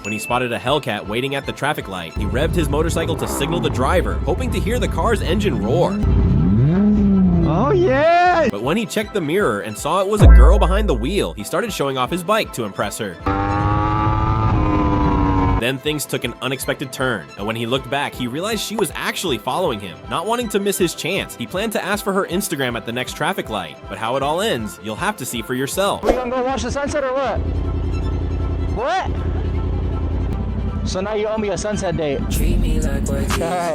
When he spotted a Hellcat waiting at the traffic light, he revved his motorcycle to signal the driver, hoping to hear the car's engine roar. Oh yeah! But when he checked the mirror and saw it was a girl behind the wheel, he started showing off his bike to impress her. Then things took an unexpected turn, and when he looked back, he realized she was actually following him. Not wanting to miss his chance, he planned to ask for her Instagram at the next traffic light. But how it all ends, you'll have to see for yourself. We gonna go watch the sunset or what? What? So now you owe me a sunset date. Treat me like what you Alright.